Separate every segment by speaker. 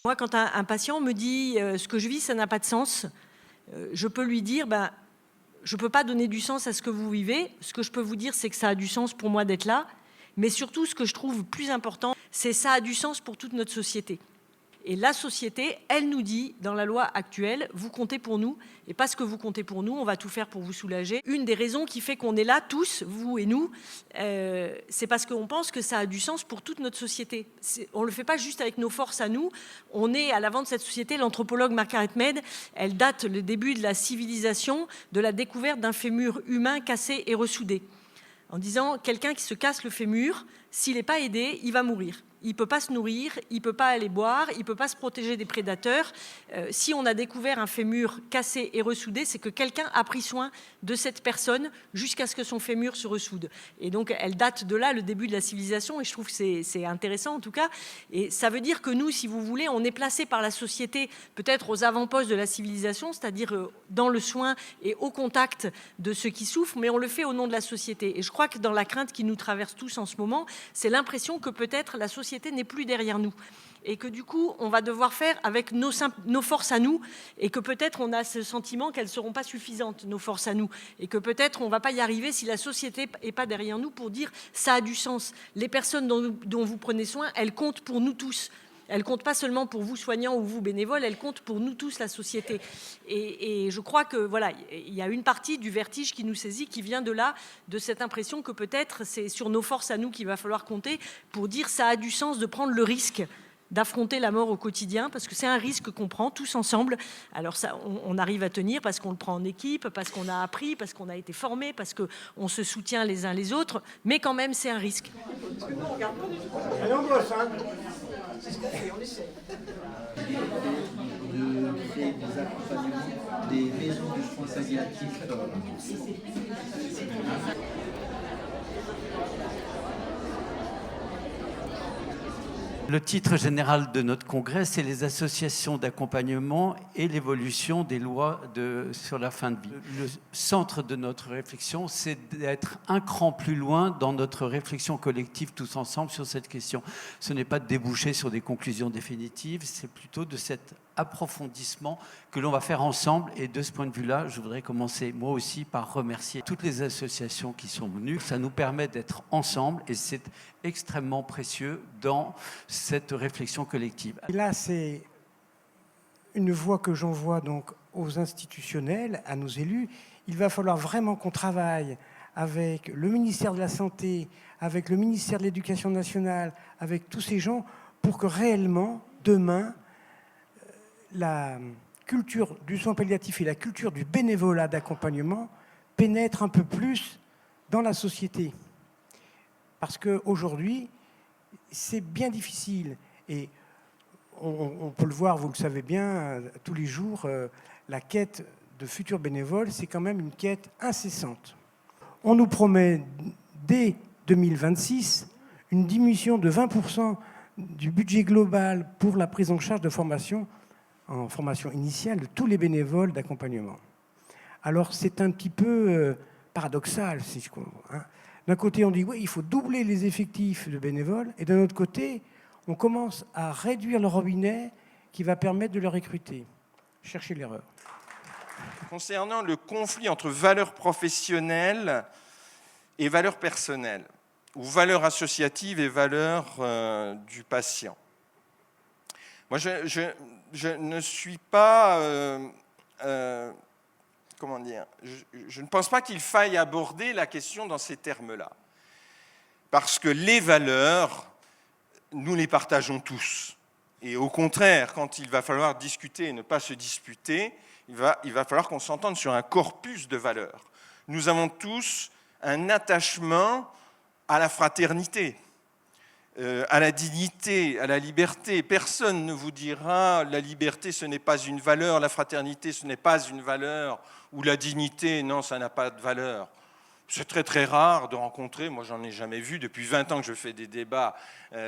Speaker 1: Moi, quand un patient me dit ce que je vis, ça n'a pas de sens, je peux lui dire, je ne peux pas donner du sens à ce que vous vivez. Ce que je peux vous dire, c'est que ça a du sens pour moi d'être là. Mais surtout, ce que je trouve plus important, c'est que ça a du sens pour toute notre société. Et la société, elle nous dit, dans la loi actuelle, vous comptez pour nous. Et parce que vous comptez pour nous, on va tout faire pour vous soulager. Une des raisons qui fait qu'on est là, tous, vous et nous, c'est parce qu'on pense que ça a du sens pour toute notre société. On ne le fait pas juste avec nos forces à nous. On est à l'avant de cette société. L'anthropologue Margaret Mead, elle date le début de la civilisation de la découverte d'un fémur humain cassé et ressoudé. En disant, quelqu'un qui se casse le fémur, s'il n'est pas aidé, il va mourir. Il ne peut pas se nourrir, il ne peut pas aller boire, il ne peut pas se protéger des prédateurs. Si on a découvert un fémur cassé et ressoudé, c'est que quelqu'un a pris soin de cette personne jusqu'à ce que son fémur se ressoude. Et donc, elle date de là, le début de la civilisation, et je trouve que c'est intéressant en tout cas. Et ça veut dire que nous, si vous voulez, on est placé par la société peut-être aux avant-postes de la civilisation, c'est-à-dire dans le soin et au contact de ceux qui souffrent, mais on le fait au nom de la société. Et je crois que dans la crainte qui nous traverse tous en ce moment, c'est l'impression que peut-être la société n'est plus derrière nous et que du coup on va devoir faire avec nos forces à nous et que peut-être on a ce sentiment qu'elles ne seront pas suffisantes, nos forces à nous, et que peut-être on ne va pas y arriver si la société n'est pas derrière nous pour dire ça a du sens. Les personnes dont vous prenez soin, elles comptent pour nous tous. Elle ne compte pas seulement pour vous soignants ou vous bénévoles, elle compte pour nous tous, la société. Et je crois que voilà, il y a une partie du vertige qui nous saisit, qui vient de là, de cette impression que peut-être c'est sur nos forces à nous qu'il va falloir compter pour dire ça a du sens de prendre le risque d'affronter la mort au quotidien, parce que c'est un risque qu'on prend tous ensemble. Alors ça, on arrive à tenir parce qu'on le prend en équipe, parce qu'on a appris, parce qu'on a été formé, parce qu'on se soutient les uns les autres, mais quand même c'est un risque. Parce que nous, on regarde pas du tout. Allez, on bosse, hein. C'est ce qu'on fait, on essaie.
Speaker 2: De créer des accompagnements, des maisons de soins palliatifs. Le titre général de notre congrès, c'est les associations d'accompagnement et l'évolution des lois sur la fin de vie. Le centre de notre réflexion, c'est d'être un cran plus loin dans notre réflexion collective tous ensemble sur cette question. Ce n'est pas de déboucher sur des conclusions définitives, c'est plutôt de cet approfondissement que l'on va faire ensemble. Et de ce point de vue-là, je voudrais commencer moi aussi par remercier toutes les associations qui sont venues. Ça nous permet d'être ensemble et c'est extrêmement précieux dans cette réflexion collective.
Speaker 3: Et là, c'est une voix que j'envoie donc aux institutionnels, à nos élus. Il va falloir vraiment qu'on travaille avec le ministère de la Santé, avec le ministère de l'Éducation nationale, avec tous ces gens, pour que réellement, demain, la culture du soin palliatif et la culture du bénévolat d'accompagnement pénètrent un peu plus dans la société. Parce qu'aujourd'hui, c'est bien difficile. Et on peut le voir, vous le savez bien, tous les jours, la quête de futurs bénévoles, c'est quand même une quête incessante. On nous promet, dès 2026, une diminution de 20% du budget global pour la prise en charge de formation, en formation initiale, de tous les bénévoles d'accompagnement. Alors, c'est un petit peu paradoxal, si je comprends. Hein. D'un côté, on dit, oui, il faut doubler les effectifs de bénévoles, et d'un autre côté, on commence à réduire le robinet qui va permettre de le recruter. Cherchez l'erreur.
Speaker 4: Concernant le conflit entre valeurs professionnelles et valeurs personnelles, ou valeurs associatives et valeurs du patient. Moi, je ne suis pas... comment dire, je ne pense pas qu'il faille aborder la question dans ces termes-là. Parce que les valeurs, nous les partageons tous. Et au contraire, quand il va falloir discuter et ne pas se disputer, il va falloir qu'on s'entende sur un corpus de valeurs. Nous avons tous un attachement à la fraternité, à la dignité, à la liberté. Personne ne vous dira la liberté, ce n'est pas une valeur, la fraternité, ce n'est pas une valeur, ou la dignité, non, ça n'a pas de valeur. C'est très très rare de rencontrer, moi j'en ai jamais vu, depuis 20 ans que je fais des débats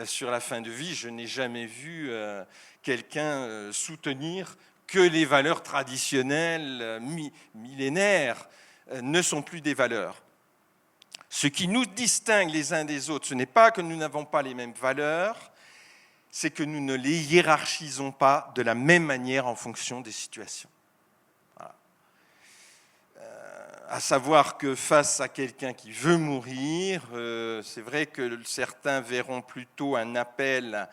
Speaker 4: sur la fin de vie, je n'ai jamais vu quelqu'un soutenir que les valeurs traditionnelles, millénaires, ne sont plus des valeurs. Ce qui nous distingue les uns des autres, ce n'est pas que nous n'avons pas les mêmes valeurs, c'est que nous ne les hiérarchisons pas de la même manière en fonction des situations. Voilà. À savoir que face à quelqu'un qui veut mourir, c'est vrai que certains verront plutôt un appel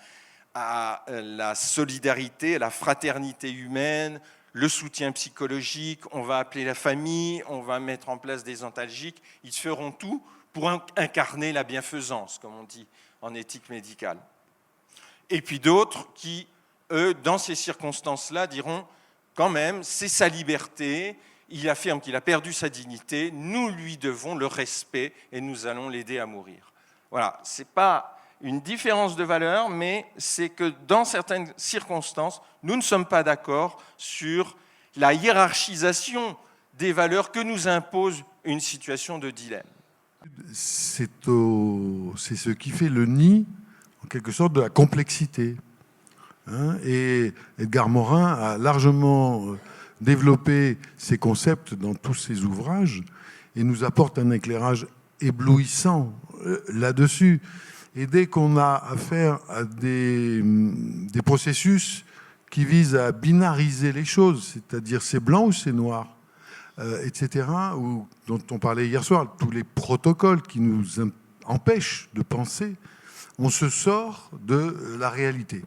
Speaker 4: à la solidarité, à la fraternité humaine, le soutien psychologique, on va appeler la famille, on va mettre en place des antalgiques, ils feront tout pour incarner la bienfaisance, comme on dit en éthique médicale. Et puis d'autres qui, eux, dans ces circonstances-là, diront quand même, c'est sa liberté, il affirme qu'il a perdu sa dignité, nous lui devons le respect et nous allons l'aider à mourir. Voilà, ce n'est pas une différence de valeur, mais c'est que dans certaines circonstances, nous ne sommes pas d'accord sur la hiérarchisation des valeurs que nous impose une situation de dilemme.
Speaker 5: C'est ce qui fait le nid, en quelque sorte, de la complexité. Et Edgar Morin a largement développé ces concepts dans tous ses ouvrages et nous apporte un éclairage éblouissant là-dessus. Et dès qu'on a affaire à des processus qui visent à binariser les choses, c'est-à-dire c'est blanc ou c'est noir, etc., ou dont on parlait hier soir, tous les protocoles qui nous empêchent de penser, on se sort de la réalité,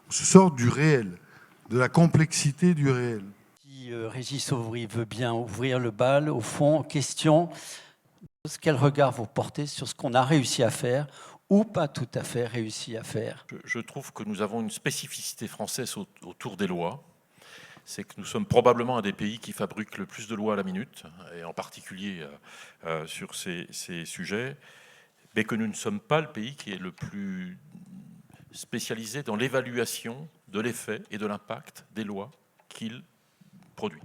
Speaker 5: on se sort du réel, de la complexité du réel.
Speaker 2: Régis Auvry veut bien ouvrir le bal. Au fond, question, quel regard vous portez sur ce qu'on a réussi à faire ou pas tout à fait réussi à faire?
Speaker 6: Je trouve que nous avons une spécificité française autour des lois. C'est que nous sommes probablement un des pays qui fabrique le plus de lois à la minute, et en particulier sur ces sujets, mais que nous ne sommes pas le pays qui est le plus spécialisé dans l'évaluation de l'effet et de l'impact des lois qu'il produit.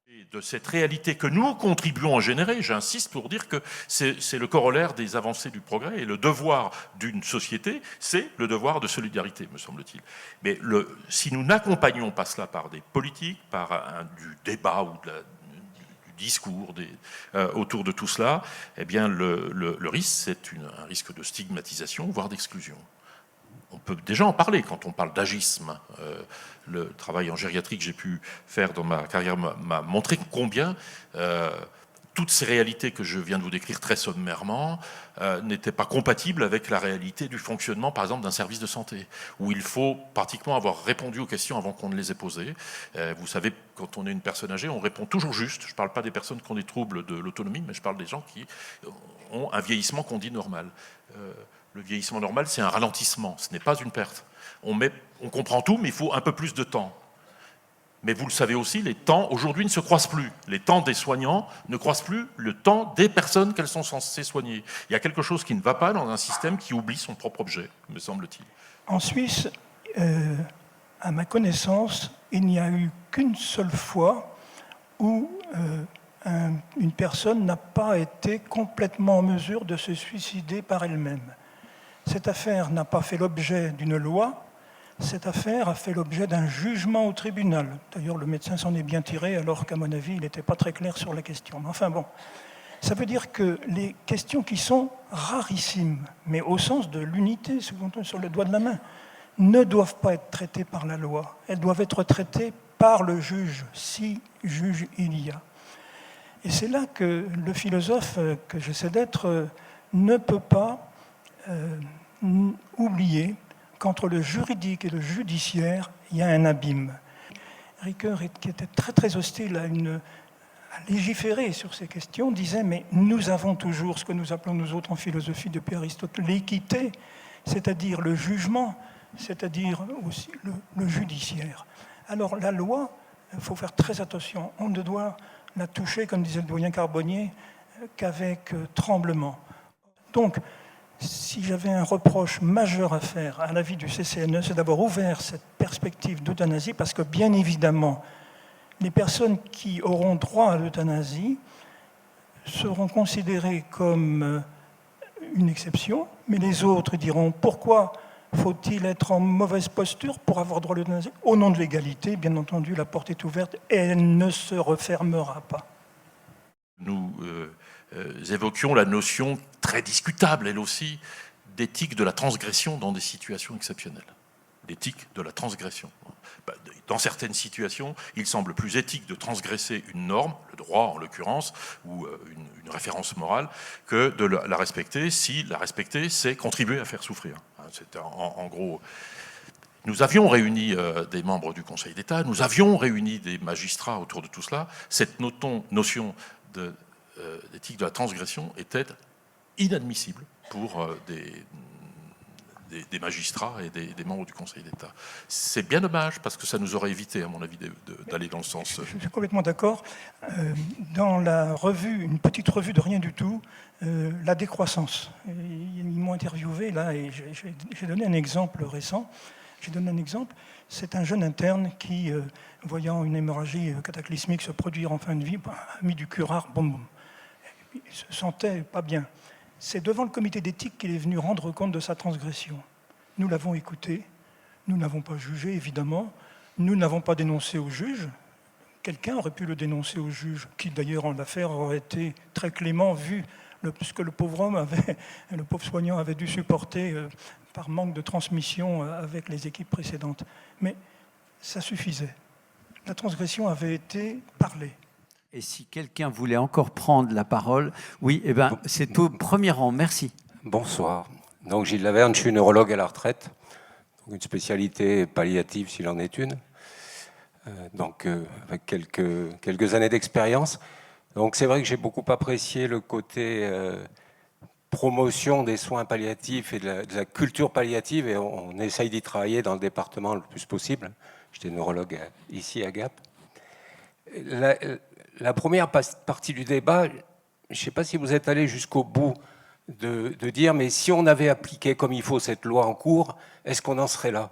Speaker 6: Et de cette réalité que nous contribuons à générer, j'insiste pour dire que c'est le corollaire des avancées du progrès, et le devoir d'une société, c'est le devoir de solidarité, me semble-t-il. Mais si nous n'accompagnons pas cela par des politiques, par du débat ou du discours autour de tout cela, eh bien le risque, c'est un risque de stigmatisation, voire d'exclusion. On peut déjà en parler quand on parle d'agisme. Le travail en gériatrie que j'ai pu faire dans ma carrière m'a montré combien toutes ces réalités que je viens de vous décrire très sommairement n'étaient pas compatibles avec la réalité du fonctionnement, par exemple, d'un service de santé, où il faut pratiquement avoir répondu aux questions avant qu'on ne les ait posées. Vous savez, quand on est une personne âgée, on répond toujours juste. Je ne parle pas des personnes qui ont des troubles de l'autonomie, mais je parle des gens qui ont un vieillissement qu'on dit normal. Le vieillissement normal, c'est un ralentissement, ce n'est pas une perte. On comprend tout, mais il faut un peu plus de temps. Mais vous le savez aussi, les temps, aujourd'hui, ne se croisent plus. Les temps des soignants ne croisent plus le temps des personnes qu'elles sont censées soigner. Il y a quelque chose qui ne va pas dans un système qui oublie son propre objet, me semble-t-il.
Speaker 7: En Suisse, à ma connaissance, il n'y a eu qu'une seule fois où une personne n'a pas été complètement en mesure de se suicider par elle-même. Cette affaire n'a pas fait l'objet d'une loi, cette affaire a fait l'objet d'un jugement au tribunal. D'ailleurs, le médecin s'en est bien tiré, alors qu'à mon avis, il n'était pas très clair sur la question. Mais enfin bon, ça veut dire que les questions qui sont rarissimes, mais au sens de l'unité, sur le doigt de la main, ne doivent pas être traitées par la loi. Elles doivent être traitées par le juge, si juge il y a. Et c'est là que le philosophe que j'essaie d'être ne peut pas oublier qu'entre le juridique et le judiciaire, il y a un abîme. Ricoeur, qui était très très hostile à légiférer sur ces questions, disait « mais nous avons toujours ce que nous appelons nous autres en philosophie depuis Aristote l'équité, c'est-à-dire le jugement, c'est-à-dire aussi le judiciaire. » Alors la loi, il faut faire très attention, on ne doit la toucher, comme disait le doyen Carbonnier, qu'avec tremblement. Donc, si j'avais un reproche majeur à faire à l'avis du CCNE, c'est d'avoir ouvert cette perspective d'euthanasie, parce que bien évidemment, les personnes qui auront droit à l'euthanasie seront considérées comme une exception, mais les autres diront pourquoi faut-il être en mauvaise posture pour avoir droit à l'euthanasie? Au nom de l'égalité, bien entendu, la porte est ouverte et elle ne se refermera pas.
Speaker 6: Nous évoquions la notion très discutable, elle aussi, d'éthique de la transgression dans des situations exceptionnelles. d'éthique de la transgression. Dans certaines situations, il semble plus éthique de transgresser une norme, le droit en l'occurrence, ou une référence morale, que de la respecter si la respecter, c'est contribuer à faire souffrir. C'est en gros... Nous avions réuni des membres du Conseil d'État, nous avions réuni des magistrats autour de tout cela. Cette notion d'éthique de la transgression était inadmissible pour des magistrats et des membres du Conseil d'État. C'est bien dommage, parce que ça nous aurait évité, à mon avis, d'aller dans le sens...
Speaker 7: Je suis complètement d'accord. Dans la revue, une petite revue de rien du tout, La décroissance. Ils m'ont interviewé là, et j'ai donné un exemple récent. C'est un jeune interne qui, voyant une hémorragie cataclysmique se produire en fin de vie, a mis du curare, boum, boum. Il se sentait pas bien. C'est devant le comité d'éthique qu'il est venu rendre compte de sa transgression. Nous l'avons écouté, nous n'avons pas jugé, évidemment, nous n'avons pas dénoncé au juge. Quelqu'un aurait pu le dénoncer au juge, qui d'ailleurs en l'affaire aurait été très clément, vu ce que le pauvre homme le pauvre soignant avait dû supporter par manque de transmission avec les équipes précédentes. Mais ça suffisait. La transgression avait été parlée.
Speaker 2: Et si quelqu'un voulait encore prendre la parole, oui, eh ben, c'est au premier rang. Merci.
Speaker 8: Bonsoir. Donc Gilles Laverne, je suis neurologue à la retraite, donc une spécialité palliative s'il en est une, avec quelques années d'expérience. Donc c'est vrai que j'ai beaucoup apprécié le côté promotion des soins palliatifs et de la culture palliative, et on essaye d'y travailler dans le département le plus possible. J'étais neurologue ici à Gap. La première partie du débat, je ne sais pas si vous êtes allé jusqu'au bout de dire, mais si on avait appliqué comme il faut cette loi en cours, est-ce qu'on en serait là?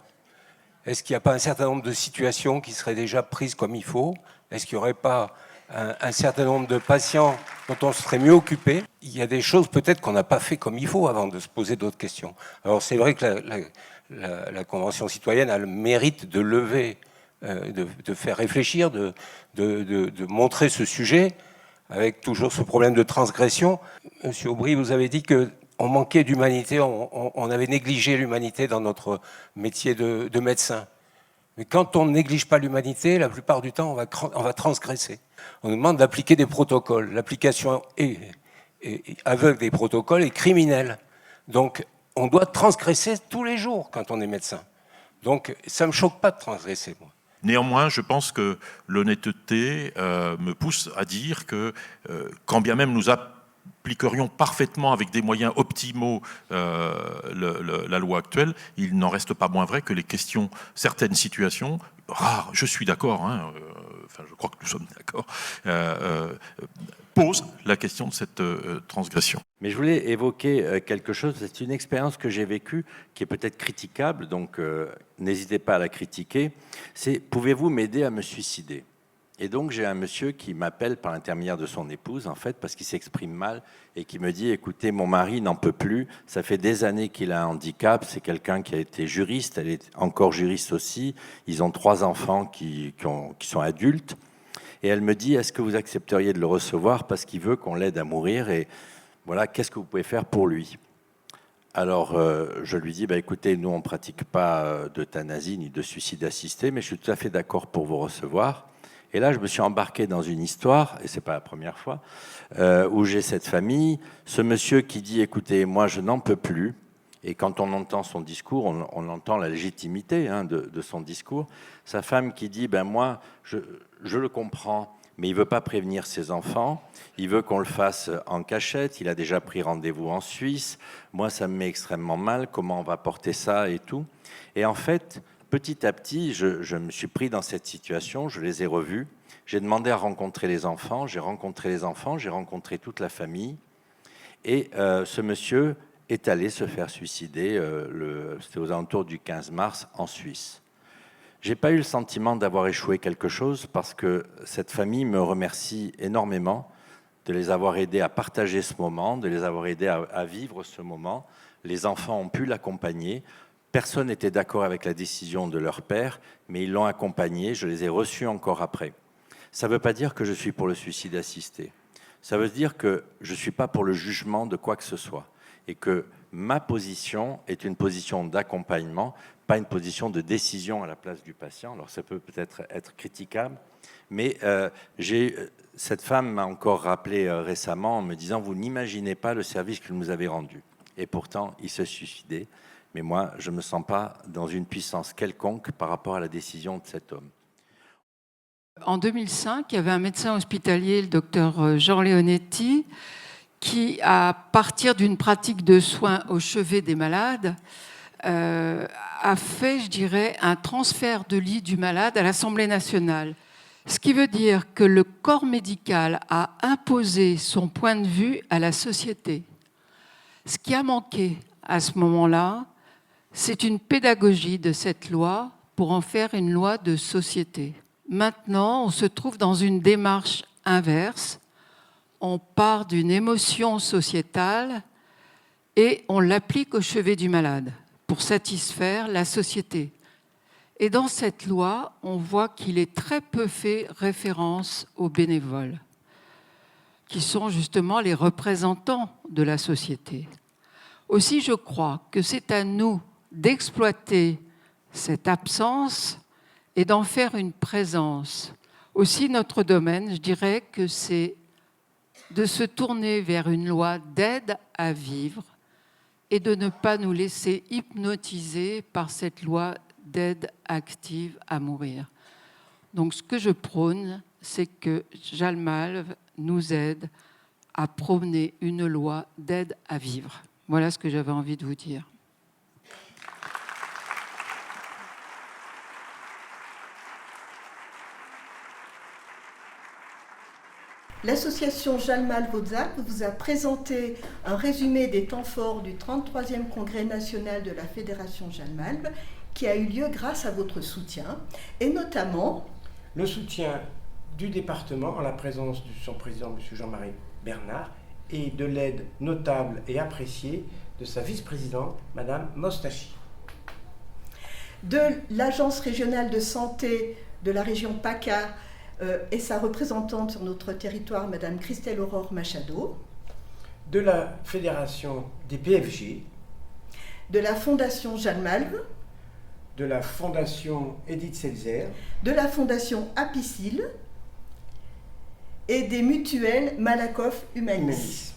Speaker 8: Est-ce qu'il n'y a pas un certain nombre de situations qui seraient déjà prises comme il faut? Est-ce qu'il n'y aurait pas un certain nombre de patients dont on serait mieux occupé? Il y a des choses peut-être qu'on n'a pas fait comme il faut avant de se poser d'autres questions. Alors c'est vrai que la Convention citoyenne a le mérite de lever, de faire réfléchir, de montrer ce sujet, avec toujours ce problème de transgression. Monsieur Aubry, vous avez dit qu'on manquait d'humanité, on avait négligé l'humanité dans notre métier de médecin. Mais quand on ne néglige pas l'humanité, la plupart du temps, on va transgresser. On nous demande d'appliquer des protocoles. L'application aveugle des protocoles est criminelle. Donc, on doit transgresser tous les jours quand on est médecin. Donc, ça ne me choque pas de transgresser, moi.
Speaker 6: Néanmoins, je pense que l'honnêteté me pousse à dire que, quand bien même nous appliquerions parfaitement avec des moyens optimaux la loi actuelle, il n'en reste pas moins vrai que certaines situations, rares, je suis d'accord, je crois que nous sommes d'accord, posent la question de cette transgression.
Speaker 9: Mais je voulais évoquer quelque chose, c'est une expérience que j'ai vécue, qui est peut-être critiquable, donc n'hésitez pas à la critiquer, c'est « Pouvez-vous m'aider à me suicider ?» Et donc j'ai un monsieur qui m'appelle par l'intermédiaire de son épouse, en fait, parce qu'il s'exprime mal, et qui me dit « Écoutez, mon mari n'en peut plus, ça fait des années qu'il a un handicap, c'est quelqu'un qui a été juriste, elle est encore juriste aussi, ils ont 3 enfants qui sont adultes, et elle me dit « Est-ce que vous accepteriez de le recevoir parce qu'il veut qu'on l'aide à mourir et voilà, qu'est-ce que vous pouvez faire pour lui ?» Alors, je lui dis, écoutez, nous, on ne pratique pas d'euthanasie ni de suicide assisté, mais je suis tout à fait d'accord pour vous recevoir. Et là, je me suis embarqué dans une histoire, et ce n'est pas la première fois, où j'ai cette famille, ce monsieur qui dit, écoutez, moi, je n'en peux plus. Et quand on entend son discours, on entend la légitimité de son discours. Sa femme qui dit, moi, je le comprends, mais il ne veut pas prévenir ses enfants, il veut qu'on le fasse en cachette, il a déjà pris rendez-vous en Suisse, moi ça me met extrêmement mal, comment on va porter ça et tout. Et en fait, petit à petit, je me suis pris dans cette situation, je les ai revus, j'ai demandé à rencontrer les enfants, j'ai rencontré toute la famille, et ce monsieur est allé se faire suicider, c'était aux alentours du 15 mars en Suisse. J'ai pas eu le sentiment d'avoir échoué quelque chose parce que cette famille me remercie énormément de les avoir aidés à partager ce moment, de les avoir aidés à vivre ce moment. Les enfants ont pu l'accompagner. Personne n'était d'accord avec la décision de leur père, mais ils l'ont accompagné. Je les ai reçus encore après. Ça ne veut pas dire que je suis pour le suicide assisté. Ça veut dire que je ne suis pas pour le jugement de quoi que ce soit. et que ma position est une position d'accompagnement, pas une position de décision à la place du patient. Alors ça peut peut-être être critiquable, mais cette femme m'a encore rappelé récemment en me disant « Vous n'imaginez pas le service que nous avez rendu ». Et pourtant, il se suicidait. Mais moi, je ne me sens pas dans une puissance quelconque par rapport à la décision de cet homme.
Speaker 10: En 2005, il y avait un médecin hospitalier, le docteur Jean Leonetti, qui, à partir d'une pratique de soins au chevet des malades, a fait, je dirais, un transfert de lit du malade à l'Assemblée nationale. Ce qui veut dire que le corps médical a imposé son point de vue à la société. Ce qui a manqué à ce moment-là, c'est une pédagogie de cette loi pour en faire une loi de société. Maintenant, on se trouve dans une démarche inverse. On part d'une émotion sociétale et on l'applique au chevet du malade pour satisfaire la société. Et dans cette loi, on voit qu'il est très peu fait référence aux bénévoles, qui sont justement les représentants de la société. Aussi, je crois que c'est à nous d'exploiter cette absence et d'en faire une présence. Aussi, notre domaine, je dirais que c'est de se tourner vers une loi d'aide à vivre et de ne pas nous laisser hypnotiser par cette loi d'aide active à mourir. Donc, ce que je prône, c'est que Jalmalve nous aide à prôner une loi d'aide à vivre. Voilà ce que j'avais envie de vous dire.
Speaker 11: L'association Jalmalve-Hautes-Alpes vous a présenté un résumé des temps forts du 33e congrès national de la Fédération Jalmalve qui a eu lieu grâce à votre soutien et notamment
Speaker 3: le soutien du département en la présence de son président, M. Jean-Marie Bernard, et de l'aide notable et appréciée de sa vice-présidente, Mme Mostachi.
Speaker 11: De l'Agence régionale de santé de la région PACA et sa représentante sur notre territoire, Mme Christelle Aurore Machado.
Speaker 3: De la Fédération des PFG.
Speaker 11: De la Fondation Jalmalve.
Speaker 3: De la Fondation Edith Selzer.
Speaker 11: De la Fondation Apicil. Et des mutuelles Malakoff Humanis.